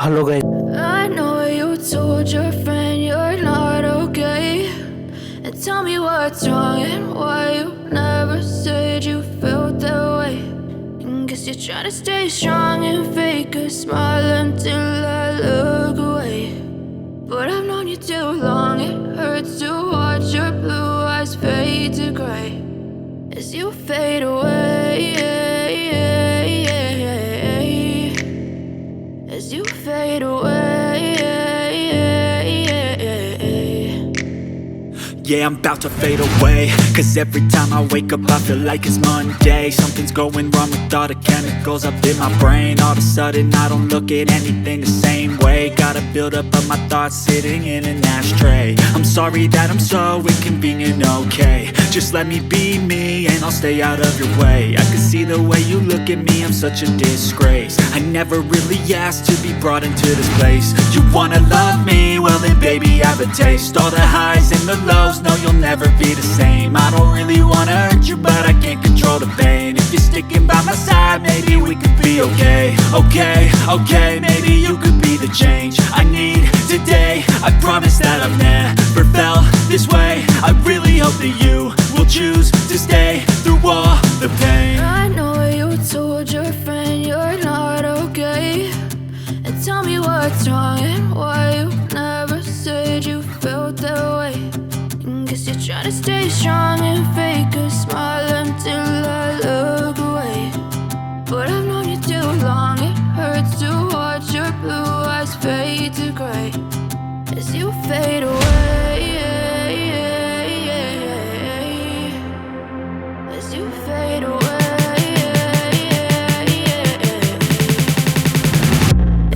Hello guys. I know you told your friend you're not okay, and tell me what's wrong and why you never said you felt that way. Guess you're trying to stay strong and fake a smile until I look away. But I've known you too long, it hurts to watch your blue eyes fade to gray as you fade away, as you fade away. Yeah, I'm about to fade away, cause every time I wake up I feel like it's Monday. Something's going wrong with all the chemicals up in my brain. All of a sudden I don't look at anything the same way. Gotta build up of my thoughts sitting in an ashtray. I'm sorry that I'm so inconvenient, okay. Just let me be me and I'll stay out of your way. I can see the way you look at me, I'm such a disgrace. I never really asked to be brought into this place. You wanna love me? Well then baby have a taste. All the highs and the lows, no you'll never be the same. I don't really wanna hurt you but I can't control the pain. If you're sticking by my side maybe we could be okay. Okay, maybe you could be the change I need today. I promise that I've never felt this way. I really hope that you will choose to stay through all the pain. I know you told your friend you're not okay, and tell me what's wrong and why you never said you felt that way. Guess you're trying to stay strong and fake a smile until I look away. But I've known you too long, it hurts to watch your blue eyes fade to gray as you fade away, as you fade away,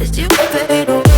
as you fade away.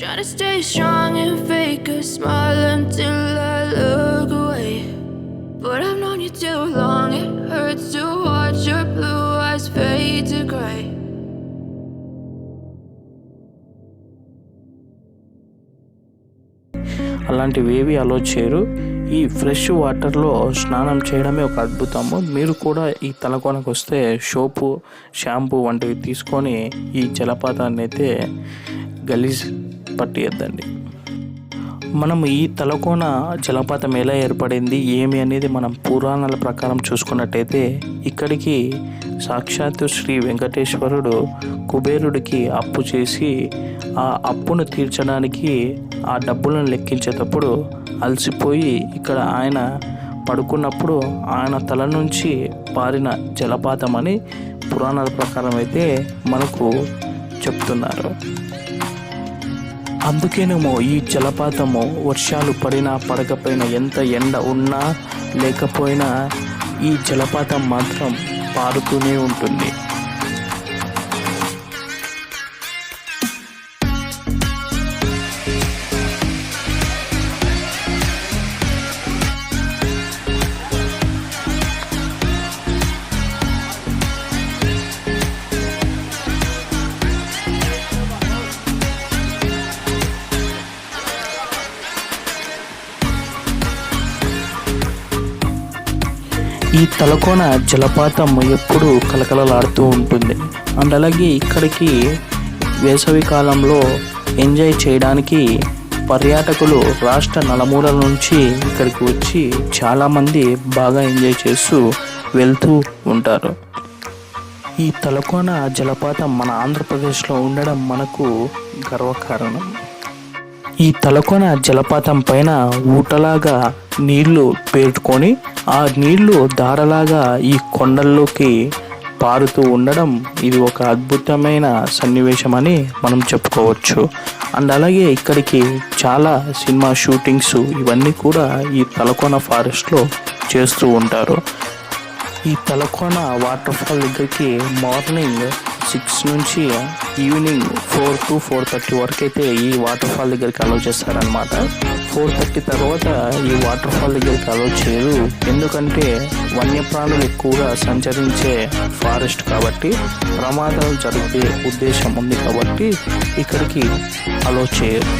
Try to stay strong and fake a smile until I look away. But I've known you too long, it hurts to watch your blue eyes fade to gray. అలాంటివేవి అలో చేయరు. ఈ fresh వాటర్లో స్నానం చేయడమే ఒక అద్భుతము. మీరు కూడా ఈ తలకోనకు వస్తే సోపు, షాంపూ వంటివి తీసుకొని ఈ జలపాతాన్ని అయితే గలీజ్ పట్టియద్దండి. మనం ఈ తలకోన జలపాతం ఎలా ఏర్పడింది ఏమి అనేది మనం పురాణాల ప్రకారం చూసుకున్నట్టయితే ఇక్కడికి సాక్షాత్తు శ్రీ వెంకటేశ్వరుడు కుబేరుడికి అప్పు చేసి ఆ అప్పును తీర్చడానికి ఆ డబ్బులను లెక్కించేటప్పుడు అలసిపోయి ఇక్కడ ఆయన పడుకున్నప్పుడు ఆయన తల నుంచి పారిన జలపాతం అని పురాణాల ప్రకారం అయితే మనకు చెప్తున్నారు. అందుకేనేమో ఈ జలపాతము వర్షాలు పడినా పడకపోయినా, ఎంత ఎండ ఉన్నా లేకపోయినా ఈ జలపాతం మాత్రం పారుతూనే ఉంటుంది. ఈ తలకోన జలపాతం ఎప్పుడూ కలకలలాడుతూ ఉంటుంది. అండ్ అలాగే ఇక్కడికి వేసవి కాలంలో ఎంజాయ్ చేయడానికి పర్యాటకులు రాష్ట్ర నలుమూలల నుంచి ఇక్కడికి వచ్చి చాలామంది బాగా ఎంజాయ్ చేస్తూ వెళ్తూ ఉంటారు. ఈ తలకోన జలపాతం మన ఆంధ్రప్రదేశ్లో ఉండడం మనకు గర్వకారణం. ఈ తలకోన జలపాతం పైన ఊటలాగా నీళ్లు పేరుకొని ఆ నీళ్లు ధారలాగా ఈ కొండల్లోకి పారుతూ ఉండడం ఇది ఒక అద్భుతమైన సన్నివేశం అని మనం చెప్పుకోవచ్చు. అండ్ అలాగే ఇక్కడికి చాలా సినిమా షూటింగ్స్ ఇవన్నీ కూడా ఈ తలకోన ఫారెస్ట్లో చేస్తూ ఉంటారు. ఈ తలకోన వాటర్ఫాల్ దగ్గరికి మార్నింగ్ 6 నుంచి ఈవినింగ్ 4 to 4:30 వరకు అయితే ఈ వాటర్ఫాల్ దగ్గరికి అలౌ చేస్తారనమాట. 4:30 తర్వాత ఈ వాటర్ఫాల్ దగ్గరికి అలౌ చేయరు. ఎందుకంటే వన్యప్రాణులు ఎక్కువగా సంచరించే ఫారెస్ట్ కాబట్టి ప్రమాదాలు జరిగే ఉద్దేశం ఉంది కాబట్టి ఇక్కడికి అలౌ చేయరు.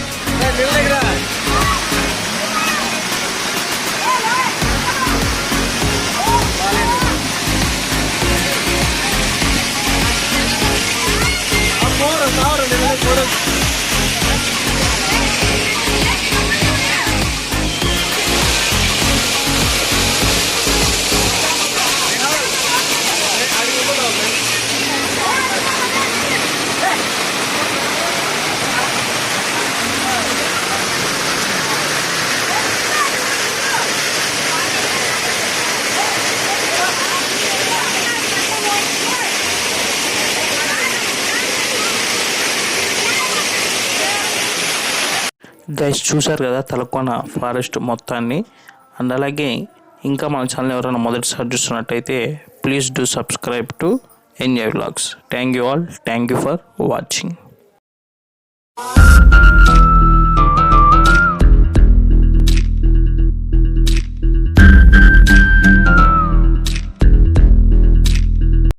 గైస్ చూసారు కదా తలకోన ఫారెస్ట్ మొత్తాన్ని. అండ్ అలాగే ఇంకా మన ఛానల్ ఎవరైనా మొదటిసారి చూస్తున్నట్టయితే please do subscribe to enjoy vlogs. Thank you all. Thank you for watching.